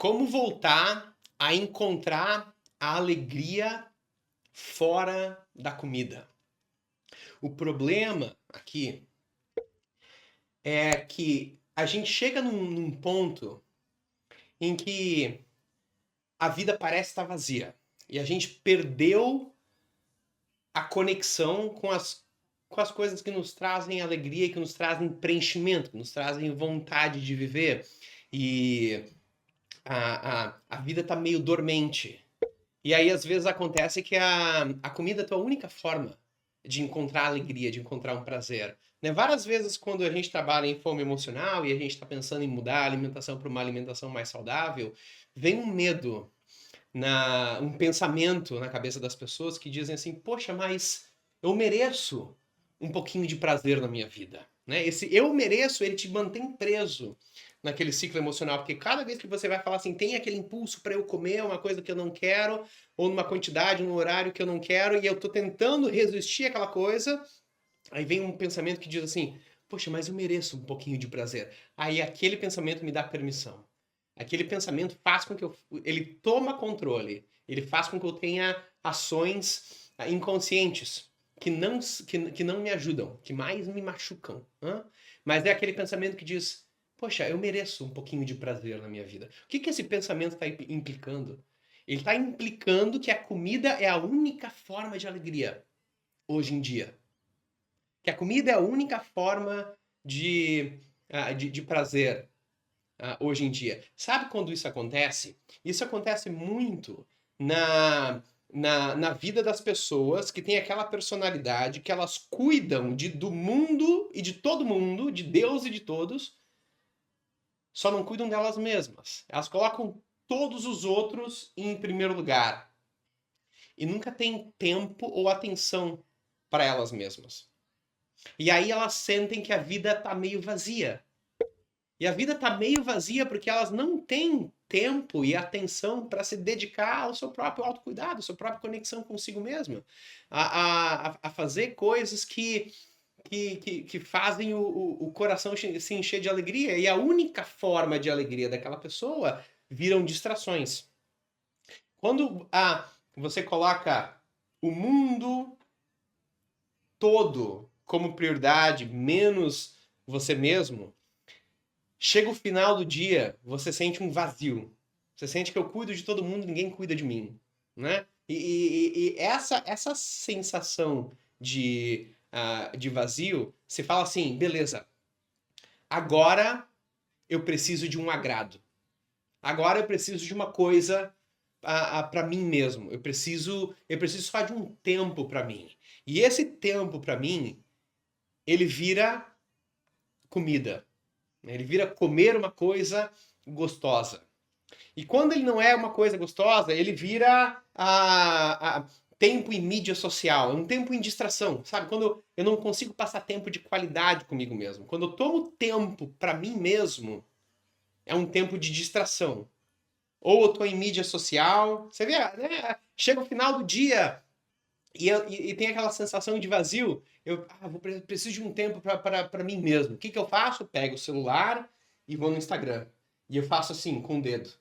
Como voltar a encontrar a alegria fora da comida? O problema aqui é que a gente chega num ponto em que a vida parece estar vazia e a gente perdeu a conexão com as coisas que nos trazem alegria e que nos trazem preenchimento, que nos trazem vontade de viver. E a vida está meio dormente. E aí, às vezes, acontece que a comida é a tua única forma de encontrar alegria, de encontrar um prazer. Né? Várias vezes, quando a gente trabalha em fome emocional e a gente está pensando em mudar a alimentação para uma alimentação mais saudável, vem um medo, um pensamento na cabeça das pessoas que dizem assim: poxa, mas eu mereço um pouquinho de prazer na minha vida. Né? Esse eu mereço, ele te mantém preso naquele ciclo emocional, porque cada vez que você vai falar assim, tem aquele impulso para eu comer uma coisa que eu não quero, ou numa quantidade, num horário que eu não quero, e eu tô tentando resistir àquela coisa, aí vem um pensamento que diz assim, poxa, mas eu mereço um pouquinho de prazer. Aí aquele pensamento me dá permissão. Aquele pensamento faz com que ele toma controle, ele faz com que eu tenha ações inconscientes que não me ajudam, que mais me machucam. Mas é aquele pensamento que diz, poxa, eu mereço um pouquinho de prazer na minha vida. O que que esse pensamento está implicando? Ele está implicando que a comida é a única forma de alegria hoje em dia. Que a comida é a única forma de prazer hoje em dia. Sabe quando isso acontece? Isso acontece muito na vida das pessoas que têm aquela personalidade que elas cuidam do mundo e de todo mundo, de Deus e de todos, só não cuidam delas mesmas. Elas colocam todos os outros em primeiro lugar e nunca têm tempo ou atenção para elas mesmas. E aí elas sentem que a vida está meio vazia. E a vida está meio vazia porque elas não têm tempo e atenção para se dedicar ao seu próprio autocuidado, à sua própria conexão consigo mesma. A fazer coisas que fazem o coração se encher de alegria. E a única forma de alegria daquela pessoa viram distrações. Quando você coloca o mundo todo como prioridade, menos você mesmo, chega o final do dia, você sente um vazio. Você sente que eu cuido de todo mundo, ninguém cuida de mim, né? E essa sensação de vazio, você fala assim, beleza, agora eu preciso de um agrado. Agora eu preciso de uma coisa para mim mesmo. Eu preciso só de um tempo para mim. E esse tempo para mim, ele vira comida. Ele vira comer uma coisa gostosa. E quando ele não é uma coisa gostosa, ele vira tempo em mídia social, um tempo em distração, sabe? Quando eu não consigo passar tempo de qualidade comigo mesmo. Quando eu tomo tempo para mim mesmo, é um tempo de distração. Ou eu tô em mídia social, você vê, né? Chega o final do dia e tem aquela sensação de vazio. Preciso de um tempo para mim mesmo. O que que eu faço? Pego o celular e vou no Instagram. E eu faço assim, com o dedo.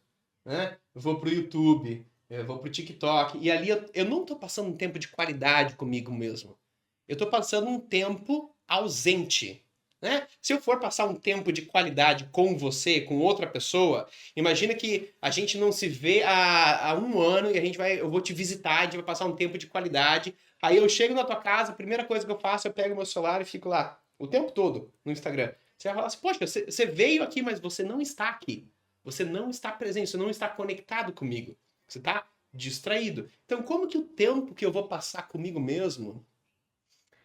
Né? Eu vou pro YouTube, eu vou pro TikTok. E ali eu não tô passando um tempo de qualidade comigo mesmo. Eu tô passando um tempo ausente. Né? Se eu for passar um tempo de qualidade com você, com outra pessoa, imagina que a gente não se vê há um ano e eu vou te visitar, a gente vai passar um tempo de qualidade. Aí eu chego na tua casa, a primeira coisa que eu faço, eu pego meu celular e fico lá o tempo todo no Instagram. Você vai falar assim, poxa, você veio aqui, mas você não está aqui. Você não está presente, você não está conectado comigo. Você está distraído. Então, como que o tempo que eu vou passar comigo mesmo,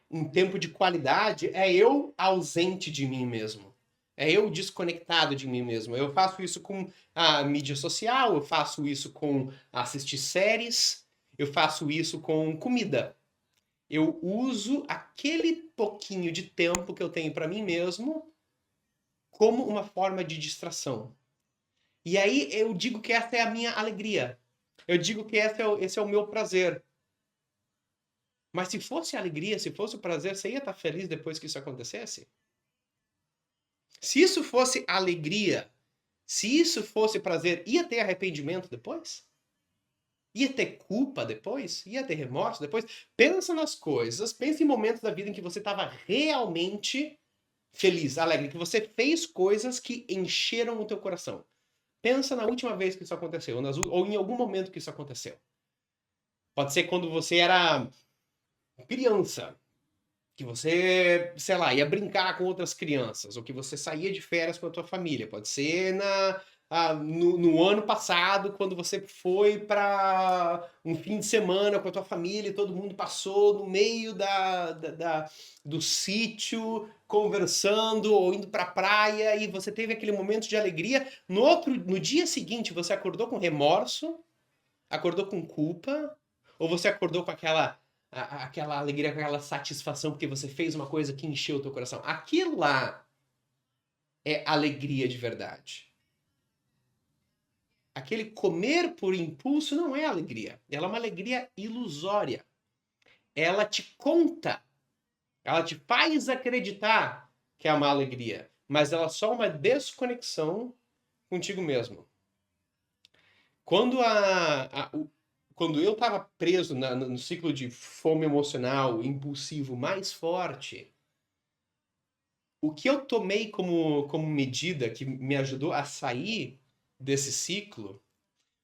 um tempo de qualidade, é eu ausente de mim mesmo? É eu desconectado de mim mesmo. Eu faço isso com a mídia social, eu faço isso com assistir séries, eu faço isso com comida. Eu uso aquele pouquinho de tempo que eu tenho para mim mesmo como uma forma de distração. E aí eu digo que essa é a minha alegria. Eu digo que esse é o meu prazer. Mas se fosse a alegria, se fosse o prazer, você ia estar feliz depois que isso acontecesse? Se isso fosse alegria, Se isso fosse prazer, ia ter arrependimento depois? Ia ter culpa depois? Ia ter remorso depois? Pensa nas coisas, pensa em momentos da vida em que você estava realmente feliz, alegre, que você fez coisas que encheram o teu coração. Pensa na última vez que isso aconteceu, ou em algum momento que isso aconteceu. Pode ser quando você era criança, que você, sei lá, ia brincar com outras crianças, ou que você saía de férias com a tua família. Pode ser no ano passado, quando você foi para um fim de semana com a tua família e todo mundo passou no meio do sítio, conversando ou indo para a praia e você teve aquele momento de alegria. No dia seguinte, você acordou com remorso, acordou com culpa, ou você acordou com aquela alegria, com aquela satisfação porque você fez uma coisa que encheu o teu coração? Aquilo lá é alegria de verdade. Aquele comer por impulso não é alegria. Ela é uma alegria ilusória. Ela te conta, ela te faz acreditar que é uma alegria, mas ela é só uma desconexão contigo mesmo. Quando quando eu estava preso no ciclo de fome emocional, impulsivo mais forte, o que eu tomei como medida que me ajudou a sair desse ciclo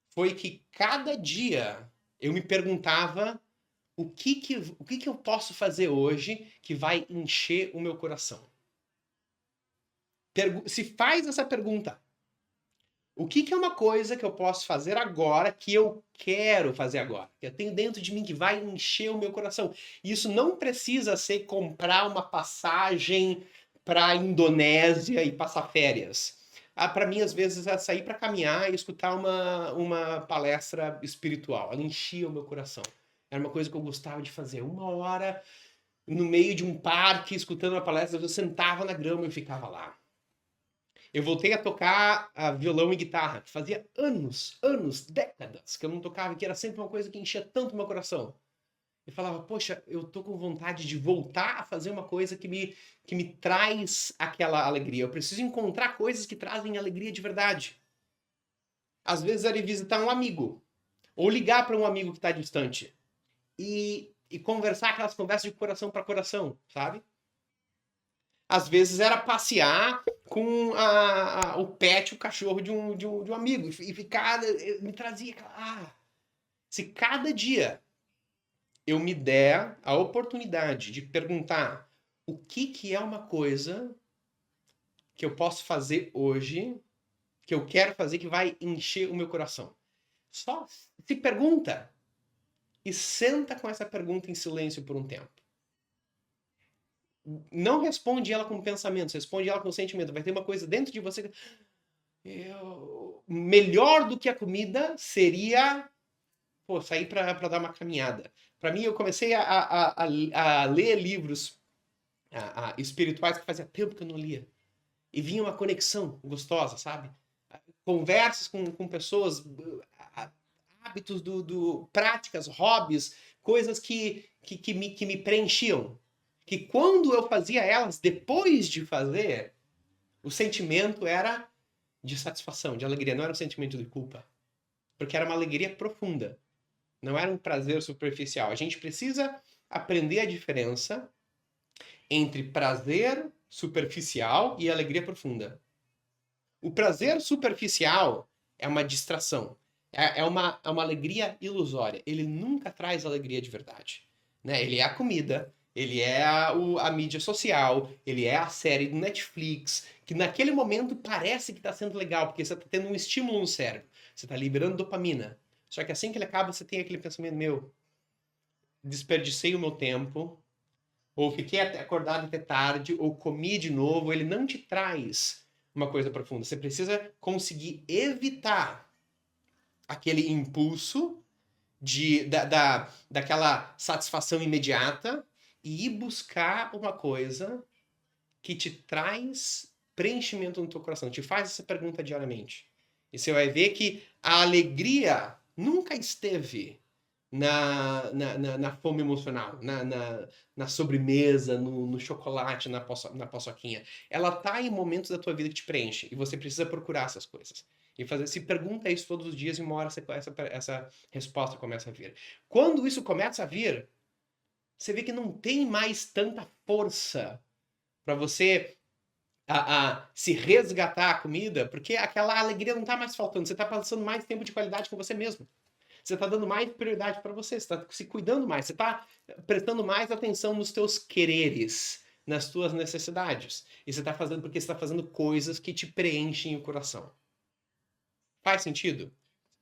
foi que cada dia eu me perguntava o que eu posso fazer hoje que vai encher o meu coração. Se faz essa pergunta. O que é uma coisa que eu posso fazer agora que eu quero fazer agora? Que eu tenho dentro de mim que vai encher o meu coração. E isso não precisa ser comprar uma passagem para a Indonésia e passar férias. Para mim, às vezes, é sair para caminhar e escutar uma palestra espiritual. Ela enchia o meu coração. Era uma coisa que eu gostava de fazer. 1 hora no meio de um parque, escutando uma palestra, eu sentava na grama e ficava lá. Eu voltei a tocar violão e guitarra, que fazia anos, décadas que eu não tocava, que era sempre uma coisa que enchia tanto meu coração. Eu falava, poxa, eu tô com vontade de voltar a fazer uma coisa que me traz aquela alegria. Eu preciso encontrar coisas que trazem alegria de verdade. Às vezes era ir visitar um amigo, ou ligar para um amigo que está distante, e conversar aquelas conversas de coração para coração, sabe? Às vezes era passear com o pet, o cachorro de um amigo. E ficar. Me trazia. Se cada dia eu me der a oportunidade de perguntar o que é uma coisa que eu posso fazer hoje, que eu quero fazer, que vai encher o meu coração. Só se pergunta e senta com essa pergunta em silêncio por um tempo. Não responde ela com pensamentos, responde ela com sentimento. Vai ter uma coisa dentro de você que melhor do que a comida seria sair para dar uma caminhada. Para mim, eu comecei a ler livros espirituais que fazia tempo que eu não lia. E vinha uma conexão gostosa, sabe? Conversas com pessoas, hábitos práticas, hobbies, coisas que me preenchiam. Que quando eu fazia elas, depois de fazer, o sentimento era de satisfação, de alegria, não era um sentimento de culpa. Porque era uma alegria profunda, não era um prazer superficial. A gente precisa aprender a diferença entre prazer superficial e alegria profunda. O prazer superficial é uma distração, é uma alegria ilusória. Ele nunca traz alegria de verdade. Né? Ele é a comida, ele é a mídia social, ele é a série do Netflix, que naquele momento parece que está sendo legal, porque você está tendo um estímulo no cérebro, você está liberando dopamina. Só que assim que ele acaba, você tem aquele pensamento, meu, desperdicei o meu tempo, ou fiquei acordado até tarde, ou comi de novo. Ele não te traz uma coisa profunda. Você precisa conseguir evitar aquele impulso daquela satisfação imediata e ir buscar uma coisa que te traz preenchimento no teu coração. Te faz essa pergunta diariamente. E você vai ver que a alegria nunca esteve na fome emocional, na sobremesa, no chocolate, na paçoquinha. Ela tá em momentos da tua vida que te preenche e você precisa procurar essas coisas. E se pergunta isso todos os dias e uma hora essa resposta começa a vir. Quando isso começa a vir, você vê que não tem mais tanta força para você se resgatar a comida, porque aquela alegria não tá mais faltando, você tá passando mais tempo de qualidade com você mesmo. Você está dando mais prioridade para você está se cuidando mais, você está prestando mais atenção nos teus quereres, nas tuas necessidades. E você está fazendo porque você está fazendo coisas que te preenchem o coração. Faz sentido?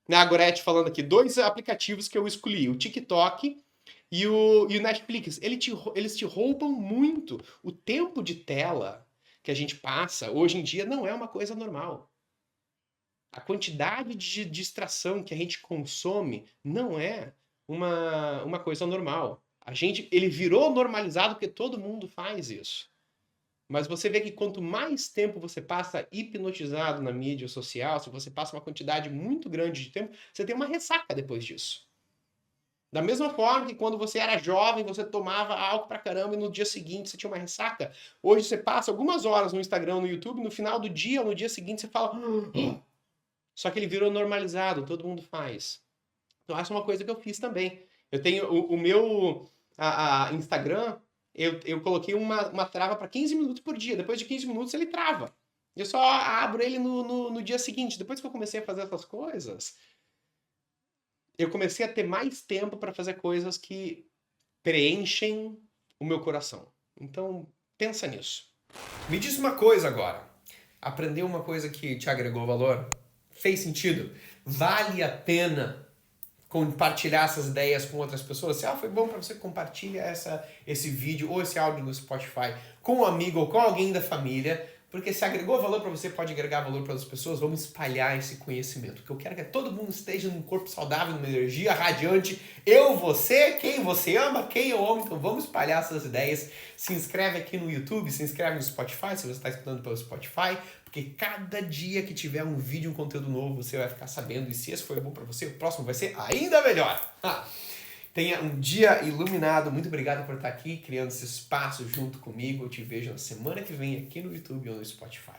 Na Gorete falando aqui, 2 aplicativos que eu escolhi, o TikTok e o Netflix. Eles te roubam muito. O tempo de tela que a gente passa, hoje em dia, não é uma coisa normal. A quantidade de distração que a gente consome não é uma coisa normal. Ele virou normalizado porque todo mundo faz isso. Mas você vê que quanto mais tempo você passa hipnotizado na mídia social, se você passa uma quantidade muito grande de tempo, você tem uma ressaca depois disso. Da mesma forma que quando você era jovem, você tomava álcool pra caramba e no dia seguinte você tinha uma ressaca. Hoje você passa algumas horas no Instagram, no YouTube, no final do dia ou no dia seguinte você fala... Só que ele virou normalizado, todo mundo faz. Então, essa é uma coisa que eu fiz também. Eu tenho o meu Instagram, eu coloquei uma trava para 15 minutos por dia. Depois de 15 minutos ele trava. Eu só abro ele no dia seguinte. Depois que eu comecei a fazer essas coisas, eu comecei a ter mais tempo para fazer coisas que preenchem o meu coração. Então, pensa nisso. Me diz uma coisa agora. Aprendeu uma coisa que te agregou valor? Fez sentido? Vale a pena compartilhar essas ideias com outras pessoas? Se foi bom para você, compartilha esse vídeo ou esse áudio no Spotify com um amigo ou com alguém da família, porque se agregou valor para você, pode agregar valor para outras pessoas. Vamos espalhar esse conhecimento. O que eu quero é que todo mundo esteja num corpo saudável, numa energia radiante. Eu, você, quem você ama, quem eu amo. Então vamos espalhar essas ideias. Se inscreve aqui no YouTube, se inscreve no Spotify, se você está escutando pelo Spotify, porque cada dia que tiver um vídeo, um conteúdo novo, você vai ficar sabendo. E se esse foi bom para você, o próximo vai ser ainda melhor. Tenha um dia iluminado. Muito obrigado por estar aqui, criando esse espaço junto comigo. Eu te vejo na semana que vem aqui no YouTube ou no Spotify.